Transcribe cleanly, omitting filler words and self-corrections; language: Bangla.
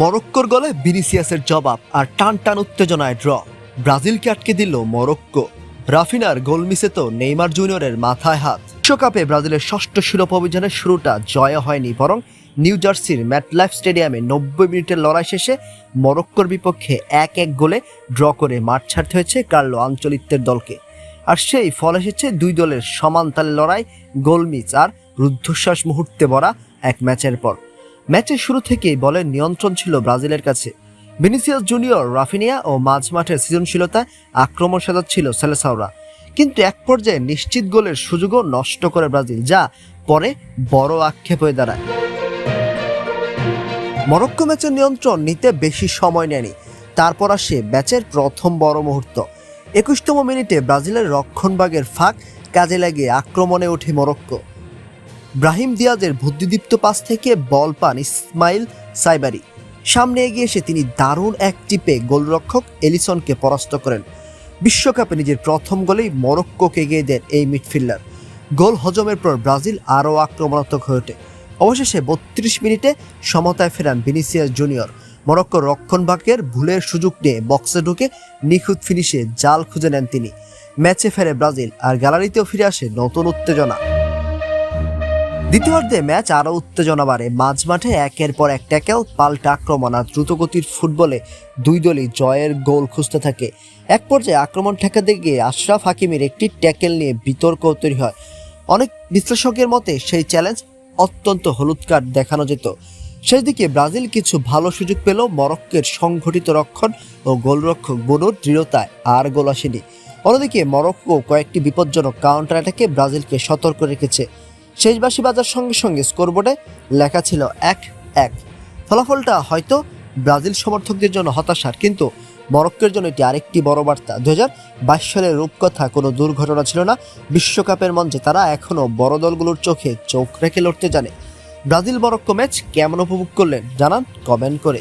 মরক্কোর গোলে ভিনিসিয়াসের জবাব আর টান টান উত্তেজনায় ড্র। ব্রাজিলকে আটকে দিল মরক্কো। রাফিনার গোল মিসে তো নেইমার জুনিয়রের মাথায় হাত। বিশ্বকাপে ব্রাজিলের ষষ্ঠ শিরোপা অভিযানের শুরুটা জয় হয়নি, বরং নিউ জার্সির ম্যাটলাইফ স্টেডিয়ামে 90 মিনিটের লড়াই শেষে মরক্কোর বিপক্ষে 1-1 গোলে ড্র করে মাঠ ছাড়তে হয়েছে কার্লো আঞ্চলিকদের দলকে। আর সেই ফল এসেছে দুই দলের সমান তালে লড়াই, গোল মিস আর রুদ্ধশ্বাস মুহূর্তে ভরা এক ম্যাচের পর। ম্যাচের শুরু থেকেই বলের নিয়ন্ত্রণ ছিল ব্রাজিলের কাছে। ভিনিসিয়াস জুনিয়র, রাফিনিয়া ও মাঝমাঠের সৃজনশীলতায় আক্রমণ সাজাচ্ছিল সেলেসাওরা, কিন্তু এক পর্যায়ে নিশ্চিত গোলের সুযোগও নষ্ট করে ব্রাজিল, যা পরে বড় আক্ষেপ হয়ে দাঁড়ায়। মরক্কো ম্যাচের নিয়ন্ত্রণ নিতে বেশি সময় নেয়নি। তারপর আসে ম্যাচের প্রথম বড় মুহূর্ত। 21তম মিনিটে ব্রাজিলের রক্ষণভাগের ফাঁক কাজে লাগিয়ে আক্রমণে ওঠে মরক্কো। ব্রাহিম দিয়াজের বুদ্ধিদীপ্ত পাস থেকে বল পান ইসমাইল সাইবারি। সামনে এগিয়ে এসে তিনি দারুণ এক টিপে গোলরক্ষক এলিসনকে পরাস্ত করেন। বিশ্বকাপে নিজের প্রথম গোলেই মরক্কোকে এগিয়ে দেন এই মিডফিল্ডার। গোল হজমের পর ব্রাজিল আরও আক্রমণাত্মক হয়ে ওঠে। অবশেষে 32 মিনিটে সমতায় ফেরান ভিনিসিয়াস জুনিয়র। মরক্কোর রক্ষণভাগের ভুলের সুযোগ নিয়ে বক্সে ঢুকে নিখুঁত ফিনিশে জাল খুঁজে নেন তিনি। ম্যাচে ফেরে ব্রাজিল, আর গ্যালারিতেও ফিরে আসে নতুন উত্তেজনা। দ্বিতীয়ার্ধে ম্যাচ আরও উত্তেজনা বাড়ে। মাঝমাঠে একের পর এক ট্যাকেল, পাল্টা আক্রমণ আর দ্রুতগতির ফুটবলে দুই দলই জয়ের গোল খুঁজতে থাকে। এক পর্যায়ে আক্রমণ ঠেকাতে গিয়ে আশরাফ হাকিমের একটি ট্যাকেল নিয়ে বিতর্ক তৈরি হয়। অনেক বিশ্লেষকের মতে সেই চ্যালেঞ্জ অত্যন্ত হলুদ কার্ড দেখানো যেত। সেই দিকে ব্রাজিল কিছু ভালো সুযোগ পেল। মরক্কোর সংগঠিত রক্ষণ ও গোলরক্ষক বনুর দৃঢ়তায় আর গোল আসেনি। অন্যদিকে মরক্কো কয়েকটি বিপজ্জনক কাউন্টার অ্যাটাকে ব্রাজিলকে সতর্ক রেখেছে। শেষ বাঁশি বাজার সঙ্গে সঙ্গে স্কোরবোর্ডে লেখা ছিল 1-1। ফলাফলটা হয়তো ব্রাজিল সমর্থকদের জন্য হতাশার, কিন্তু মরক্কোর জন্য এটি আরেকটি বড় বার্তা। 2022 সালের রূপকথা কোনো দুর্ঘটনা ছিল না। বিশ্বকাপের মঞ্চে তারা এখনও বড় দলগুলোর চোখে চোখ রেখে লড়তে জানে। ব্রাজিল মরক্কো ম্যাচ কেমন উপভোগ করলেন জানান কমেন্ট করে।